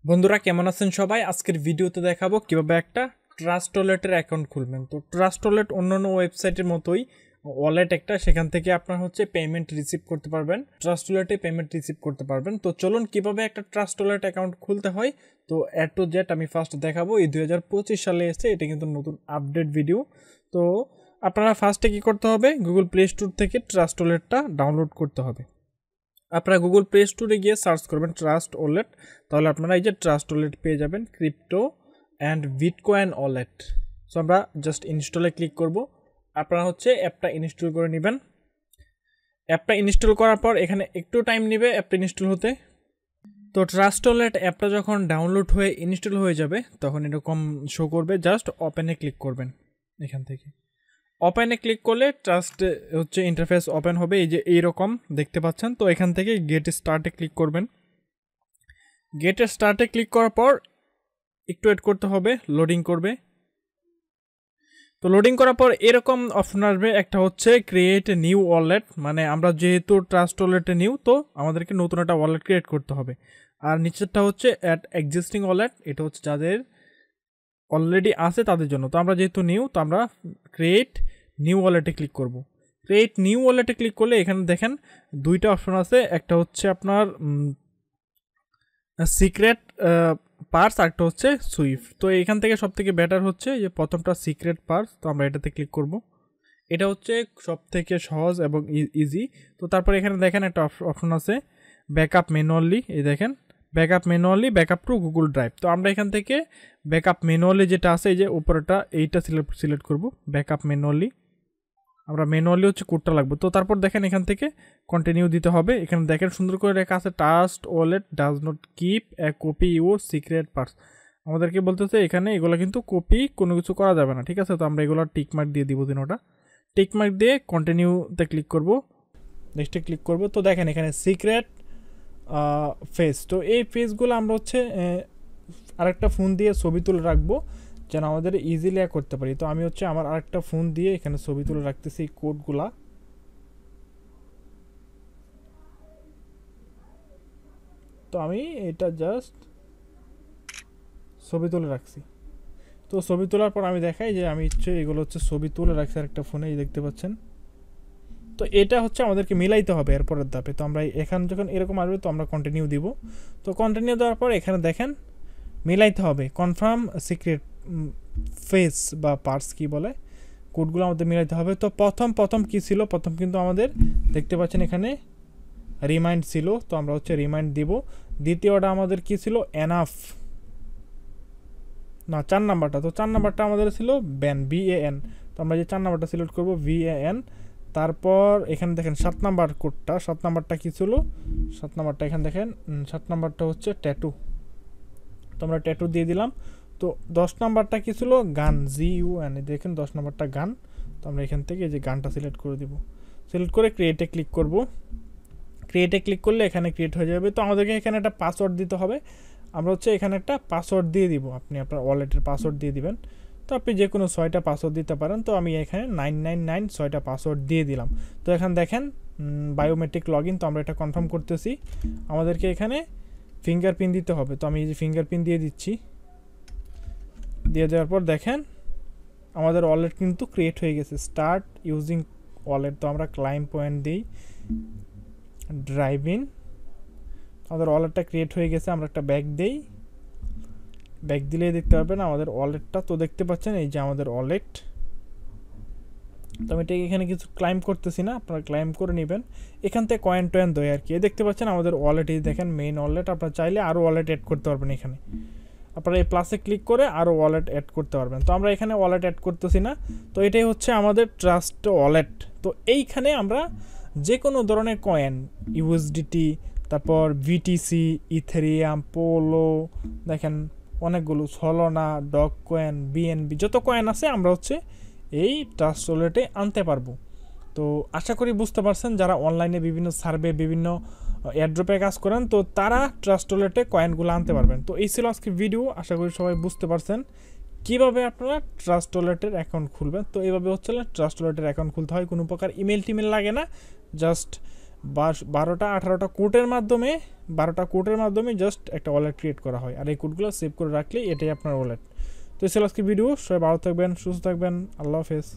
বন্ধুরা কেমন আছেন সবাই? আজকের ভিডিওতে দেখাবো কিভাবে একটা ট্রাস্ট ওয়ালেটের অ্যাকাউন্ট খুলবেন। তো ট্রাস্ট ওয়ালেট অন্যান্য ওয়েবসাইটের মতোই ওয়ালেট একটা, সেখান থেকে আপনার পেমেন্ট রিসিভ করতে পারবেন, ট্রাস্ট ওয়ালেটে পেমেন্ট রিসিভ করতে পারবেন। তো চলুন কিভাবে একটা ট্রাস্ট ওয়ালেট অ্যাকাউন্ট খুলতে হয় তো এ টু জেড আমি ফার্স্ট দেখাবো। এই 2025 সালে এসে এটা কিন্তু নতুন আপডেট ভিডিও। তো আপনারা ফার্স্টে কি করতে হবে, গুগল প্লে স্টোর থেকে ট্রাস্ট ওয়ালেটটা ডাউনলোড করতে হবে। আপনারা গুগল প্লে স্টোরে গিয়ে সার্চ করবেন ট্রাস্ট ওয়ালেট, তাহলে আপনারা এই যে ট্রাস্ট ওয়ালেট পেয়ে যাবেন, crypto and bitcoin wallet. So আমরা জাস্ট ইনস্টলে ক্লিক করব। আপনারা অ্যাপটা ইনস্টল করে নেবেন। অ্যাপটা ইনস্টল করার পর এখানে একটু টাইম নেবে অ্যাপটা ইনস্টল হতে। তো ট্রাস্ট ওয়ালেট অ্যাপটা যখন ডাউনলোড হয়ে ইনস্টল হয়ে যাবে তখন এরকম শো করবে, জাস্ট ওপেনে ক্লিক করবেন। এখান থেকে ওপেনে ক্লিক করলে ট্রাস্ট ইন্টারফেস ওপেন হবে, এই যে এইরকম দেখতে পাচ্ছেন। তো এখান থেকে গেট স্টার্টে ক্লিক করবেন। গেট স্টার্টে ক্লিক করার পর একটু ওয়েট করতে হবে, লোডিং করবে। তো লোডিং করার পর এরকম অপশন আসবে, একটা ক্রিয়েট নিউ ওয়ালেট, মানে আমরা যেহেতু ট্রাস্ট ওয়ালেটে নিউ, তো আমাদেরকে নতুন একটা ওয়ালেট ক্রিয়েট করতে হবে। আর নিচেরটা অ্যাড এক্সিস্টিং ওয়ালেট, এটা যাদের অলরেডি আছে তাদের জন্য। তো আমরা যেহেতু নিউ, তো আমরা ক্রিয়েট নিউ ওয়ালেটে ক্লিক করব। ক্রিয়েট নিউ ওয়ালেটে ক্লিক করলে এখানে দেখেন দুইটা অপশন আছে, একটা আপনার সিক্রেট পার্স, আর একটা সুইফট। তো এখান থেকে সব থেকে বেটার যে প্রথমটা সিক্রেট পার্স, তো আমরা এটাতে ক্লিক করব। এটা সব থেকে সহজ এবং ইজি। তো তারপর এখানে দেখেন একটা অপশন আছে ব্যাকআপ ম্যানুয়ালি, এই দেখেন backup manually, backup two Google drive. তো আমরা এখান থেকে ব্যাকআপ ম্যানুয়ালি যেটা আছে, এই যে উপরটা, এইটা সিলেক্ট করব, ব্যাকআপ ম্যানুয়ালি। আমরা ম্যানুয়ালি কোডটা লাগবে। তো তারপর দেখেন এখান থেকে কন্টিনিউ দিতে হবে। এখানে দেখেন সুন্দর করে লেখা আছে Trust Wallet does not keep a copy your secret phrase. আমাদেরকে বলতেছে এখানে এগুলো কিন্তু কপি কোনো কিছু করা যাবে না, ঠিক আছে? তো আমরা এগুলো টিকমার্ক দিয়ে দিব, দিনোটা টিকমার্ক দিয়ে কন্টিনিউতে ক্লিক করব, নেক্সটে ক্লিক করব। তো দেখেন এখানে সিক্রেট ফেস, তো এই ফেসগুলো আমরা আরেকটা ফোন দিয়ে ছবি তুলে রাখবো যেন আমাদের ইজিলি করতে পারি। তো আমি আমার আরেকটা ফোন দিয়ে এখানে ছবি তুলে রাখতেছি কোডগুলা। তো আমি এটা জাস্ট ছবি তুলে রাখছি। তো ছবি তোলার পর আমি দেখাই যে আমি এগুলো ছবি তুলে রাখছি আরেকটা ফোনে, দেখতে পাচ্ছেন। তো এটা আমাদেরকে মিলাইতে হবে এরপরের ধাপে। তো আমরা এখানে যখন এরকম আসবে তো আমরা কন্টিনিউ দিব। তো কন্টিনিউ দেওয়ার পর এখানে দেখেন মিলাইতে হবে, কনফার্ম সিক্রেট ফেস বা পার্স কি বলে, কোডগুলো আমাদের মিলাইতে হবে। তো প্রথম কি ছিল, প্রথম কিন্তু আমাদের দেখতে পাচ্ছেন এখানে রিমাইন্ড ছিল, তো আমরা রিমাইন্ড দিব। দ্বিতীয়টা আমাদের কি ছিল, এনাফ না 4 নাম্বারটা, তো 4 নাম্বারটা আমাদের ছিল ব্যান, BAN। তো আমরা যে 4 নাম্বারটা সিলেক্ট করব, VAN। তারপর এখানে দেখেন 7 নাম্বার কোডটা, 7 নাম্বারটা কি ছিল, 7 নাম্বারটা এখানে দেখেন 7 নাম্বারটা ট্যাটু, তো আমরা ট্যাটু দিয়ে দিলাম। তো 10 নাম্বারটা কি ছিল, গান, GUN, দেখেন 10 নাম্বারটা গান। তো আমরা এখান থেকে এই যে গানটা সিলেক্ট করে দিব, সিলেক্ট করে ক্রিয়েটে ক্লিক করব। ক্রিয়েটে ক্লিক করলে এখানে ক্রিয়েট হয়ে যাবে। তো আমাদেরকে এখানে একটা পাসওয়ার্ড দিতে হবে। আমরা এখানে একটা পাসওয়ার্ড দিয়ে দিব, আপনি আপনার ওয়ালেটের পাসওয়ার্ড দিয়ে দিবেন। তো আপনি যে কোনো 6টা পাসওয়ার্ড দিতে পারেন। তো আমি এখানে 999 6টা পাসওয়ার্ড দিয়ে দিলাম। তো এখানে দেখেন বায়োমেট্রিক লগ ইন, তো আমরা এটা কনফার্ম করতেছি। আমাদেরকে এখানে ফিঙ্গারপ্রিন্ট দিতে হবে, তো আমি এই যে ফিঙ্গারপ্রিন্ট দিয়ে দিচ্ছি। দিয়ে দেওয়ার পর দেখেন আমাদের ওয়ালেট কিন্তু ক্রিয়েট হয়ে গেছে, স্টার্ট ইউজিং ওয়ালেট। তো আমরা ক্লাইম পয়েন্ট দিই, ড্রাইভ ইন, আমাদের ওয়ালেটটা ক্রিয়েট হয়ে গেছে। আমরা একটা ব্যাক দেই, ব্যাক দিলেই দেখতে পারবেন আমাদের ওয়ালেটটা। তো দেখতে পাচ্ছেন এই যে আমাদের ওয়ালেট। তো আমি ঠিক এখানে কিছু ক্লাইম করতেছি না, আপনারা ক্লাইম করে নেবেন। এখান থেকে কয়েন টয়েন দেয় আর কি। দেখতে পাচ্ছেন আমাদের ওয়ালেট, এই দেখেন মেইন ওয়ালেট। আপনারা চাইলে আরও ওয়ালেট অ্যাড করতে পারবেন, এখানে আপনারা এই প্লাসে ক্লিক করে আরও ওয়ালেট অ্যাড করতে পারবেন। তো আমরা এখানে ওয়ালেট অ্যাড করতেছি না। তো এটাই আমাদের ট্রাস্ট ওয়ালেট। তো এইখানে আমরা যে কোনো ধরনের কয়েন, USDT, তারপর VTC, ইথেরিয়াম, পোলো, দেখেন অনেকগুলো, সলোনা, ডগ কয়েন, BNB, যত কয়েন আছে আমরা এই ট্রাস্ট ওয়ালেটে আনতে পারবো। তো আশা করি বুঝতে পারছেন, যারা অনলাইনে বিভিন্ন সার্ভে, বিভিন্ন এয়ারড্রপে কাজ করেন, তো তারা ট্রাস্ট ওয়ালেটে কয়েনগুলো আনতে পারবেন। তো এই ছিল আজকে ভিডিও, আশা করি সবাই বুঝতে পারছেন কীভাবে আপনারা ট্রাস্ট ওয়ালেটের অ্যাকাউন্ট খুলবেন। তো এইভাবে ট্রাস্ট ওয়ালেটের অ্যাকাউন্ট খুলতে হয়, কোনো প্রকার ইমেল টিমেল লাগে না, জাস্ট 12টা 18টা কোডের মাধ্যমে জাস্ট একটা ওয়ালেট ক্রিয়েট করা হয়, আর এই কোডগুলো সেভ করে রাখলেই এটাই আপনার ওয়ালেট। তো এই ছিল আজকের ভিডিও। সবাই ভালো থাকবেন, সুস্থ থাকবেন, আল্লাহ হাফেজ।